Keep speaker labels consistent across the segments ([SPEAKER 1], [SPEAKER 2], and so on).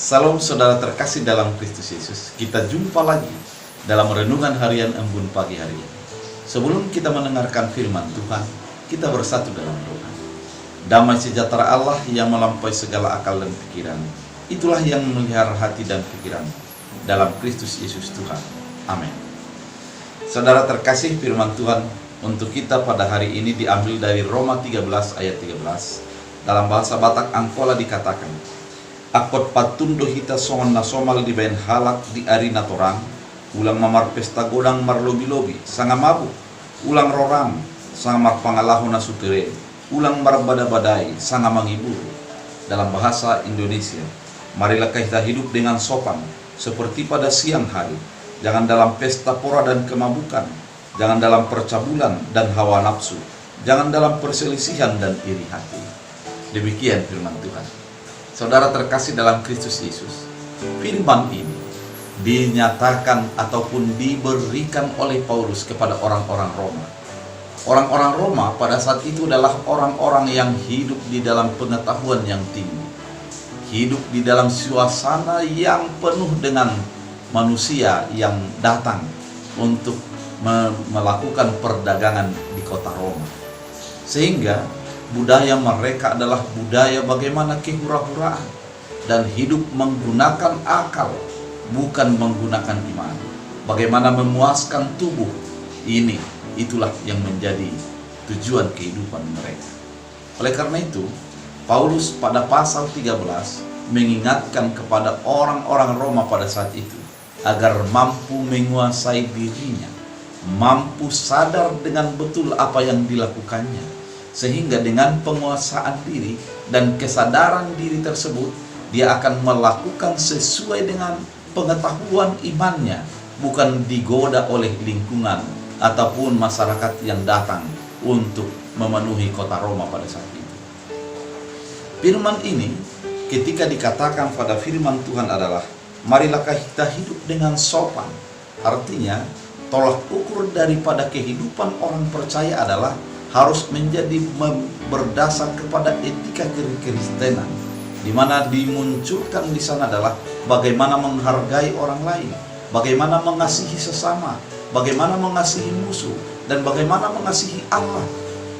[SPEAKER 1] Salam saudara terkasih dalam Kristus Yesus. Kita jumpa lagi dalam renungan harian embun pagi hari ini. Sebelum kita mendengarkan firman Tuhan, kita bersatu dalam doa. Damai sejahtera Allah yang melampaui segala akal dan pikiran, itulah yang memelihara hati dan pikiran dalam Kristus Yesus Tuhan. Amin. Saudara terkasih, firman Tuhan untuk kita pada hari ini diambil dari Roma 13 ayat 13. Dalam bahasa Batak Angkola dikatakan, akot patundo hita songan na somal di bayan halak di arina torang, ulang mamar pesta godang marlobi-lobi, sanga mabuk, ulang roram, sanga mar pangalaho na sutere, ulang marbada-badai, sanga mangibur. Dalam bahasa Indonesia, marilah kita hidup dengan sopan, seperti pada siang hari. Jangan dalam pesta pora dan kemabukan, jangan dalam percabulan dan hawa nafsu, jangan dalam perselisihan dan iri hati. Demikian firman Tuhan. Saudara terkasih dalam Kristus Yesus, firman ini dinyatakan ataupun diberikan oleh Paulus kepada orang-orang Roma. Orang-orang Roma pada saat itu adalah orang-orang yang hidup di dalam pengetahuan yang tinggi, hidup di dalam suasana yang penuh dengan manusia yang datang untuk melakukan perdagangan di kota Roma. Sehingga budaya mereka adalah budaya bagaimana kehura-huraan dan hidup menggunakan akal, bukan menggunakan iman. Bagaimana memuaskan tubuh, itulah yang menjadi tujuan kehidupan mereka. Oleh karena itu, Paulus pada pasal 13 mengingatkan kepada orang-orang Roma pada saat itu agar mampu menguasai dirinya, mampu sadar dengan betul apa yang dilakukannya, sehingga dengan penguasaan diri dan kesadaran diri tersebut, dia akan melakukan sesuai dengan pengetahuan imannya, bukan digoda oleh lingkungan ataupun masyarakat yang datang untuk memenuhi kota Roma pada saat itu. Firman ini ketika dikatakan pada firman Tuhan adalah, marilah kita hidup dengan sopan. Artinya, tolak ukur daripada kehidupan orang percaya adalah harus menjadi berdasar kepada etika kekristenan, di mana dimunculkan di sana adalah bagaimana menghargai orang lain, bagaimana mengasihi sesama, bagaimana mengasihi musuh, dan bagaimana mengasihi Allah.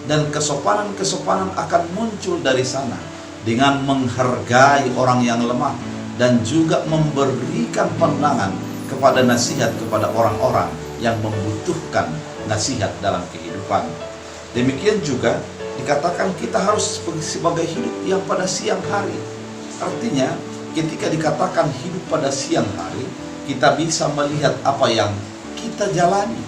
[SPEAKER 1] Dan kesopanan-kesopanan akan muncul dari sana dengan menghargai orang yang lemah dan juga memberikan pandangan kepada nasihat kepada orang-orang yang membutuhkan nasihat dalam kehidupan. Demikian juga dikatakan kita harus sebagai hidup yang pada siang hari. Artinya ketika dikatakan hidup pada siang hari, kita bisa melihat apa yang kita jalani.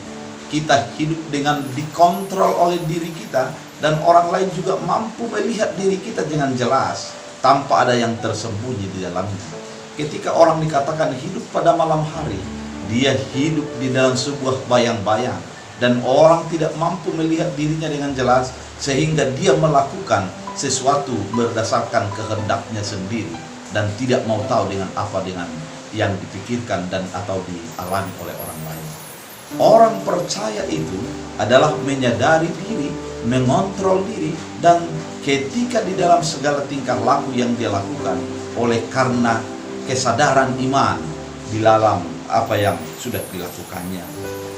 [SPEAKER 1] Kita hidup dengan dikontrol oleh diri kita, dan orang lain juga mampu melihat diri kita dengan jelas tanpa ada yang tersembunyi di dalamnya. Ketika orang dikatakan hidup pada malam hari, dia hidup di dalam sebuah bayang-bayang, dan orang tidak mampu melihat dirinya dengan jelas, sehingga dia melakukan sesuatu berdasarkan kehendaknya sendiri dan tidak mau tahu dengan apa dengan yang dipikirkan dan atau dialami oleh orang lain. Orang percaya itu adalah menyadari diri, mengontrol diri, dan ketika di dalam segala tingkah laku yang dia lakukan oleh karena kesadaran iman di dalam apa yang sudah dilakukannya.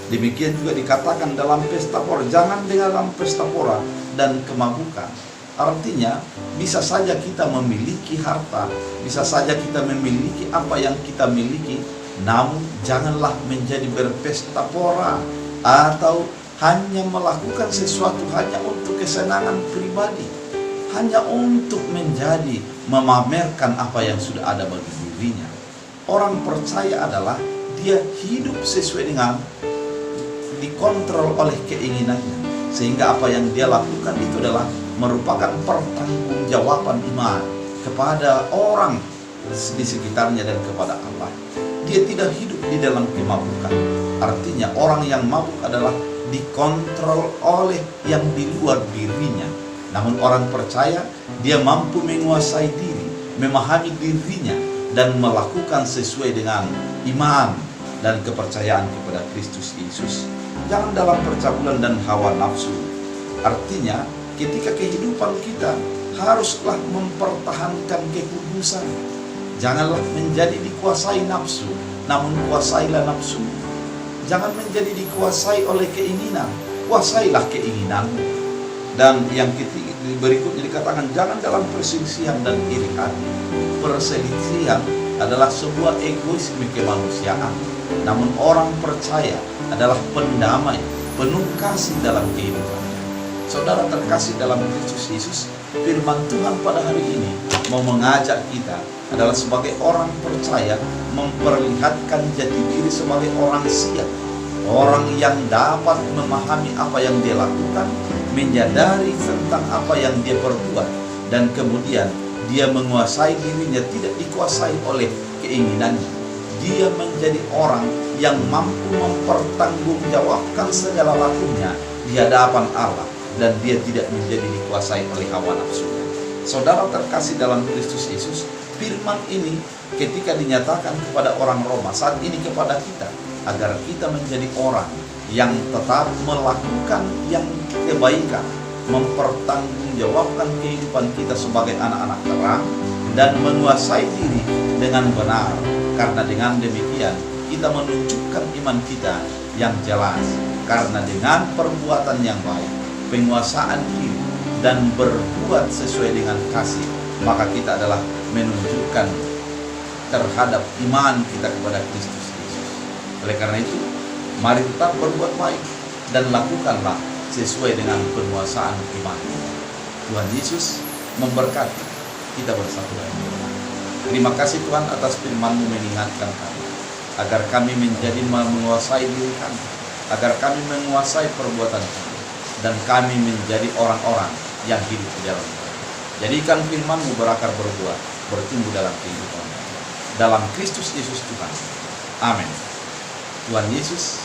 [SPEAKER 1] Demikian juga dikatakan dalam pesta pora, jangan dalam pesta pora dan kemabukan. Artinya bisa saja kita memiliki harta, bisa saja kita memiliki apa yang kita miliki, namun janganlah menjadi berpesta pora atau hanya melakukan sesuatu hanya untuk kesenangan pribadi, hanya untuk menjadi memamerkan apa yang sudah ada bagi dirinya. Orang percaya adalah dia hidup sesuai dengan dikontrol oleh keinginannya, sehingga apa yang dia lakukan itu adalah merupakan pertanggungjawaban iman kepada orang di sekitarnya dan kepada Allah. Dia tidak hidup di dalam kemabukan. Artinya orang yang mabuk adalah dikontrol oleh yang di luar dirinya. Namun orang percaya dia mampu menguasai diri, memahami dirinya, dan melakukan sesuai dengan iman dan kepercayaan kepada Kristus Yesus. Jangan dalam percabulan dan hawa nafsu. Artinya ketika kehidupan kita haruslah mempertahankan kekudusan, Janganlah menjadi dikuasai nafsu, namun kuasailah nafsu. Jangan menjadi dikuasai oleh keinginan, kuasailah keinginanmu. Dan yang ketiga, berikutnya dikatakan, jangan dalam perselisihan dan iri hati. Perselisihan adalah sebuah egoisme kemanusiaan, namun orang percaya adalah pendamai, penuh kasih dalam kehidupan. Saudara terkasih dalam Kristus Yesus, firman Tuhan pada hari ini mau mengajak kita adalah sebagai orang percaya memperlihatkan jati diri sebagai orang siap, orang yang dapat memahami apa yang dia lakukan, menyadari tentang apa yang dia perbuat, dan kemudian dia menguasai dirinya, tidak dikuasai oleh keinginannya. Dia menjadi orang yang mampu mempertanggungjawabkan segala lakunya di hadapan Allah, dan dia tidak menjadi dikuasai oleh hawa nafsunya. Saudara terkasih dalam Kristus Yesus, firman ini ketika dinyatakan kepada orang Roma, saat ini kepada kita, agar kita menjadi orang yang tetap melakukan yang kebaikan, mempertanggungjawabkan kehidupan kita sebagai anak-anak terang, dan menguasai diri dengan benar. Karena dengan demikian kita menunjukkan iman kita yang jelas. Karena dengan perbuatan yang baik, penguasaan diri, dan berbuat sesuai dengan kasih, maka kita adalah menunjukkan terhadap iman kita kepada Kristus Yesus. Oleh karena itu, mari tetap berbuat baik dan lakukanlah sesuai dengan penguasaan iman. Tuhan Yesus memberkati kita bersatu. Terima kasih Tuhan atas firman-Mu mengingatkan kami, agar kami menjadi menguasai diri kami, agar kami menguasai perbuatan kami, dan kami menjadi orang-orang yang hidup di dalam Tuhan. Jadikan firman-Mu berakar berbuah, bertumbuh dalam kehidupan. Dalam Kristus Yesus Tuhan. Amin. Tuhan Yesus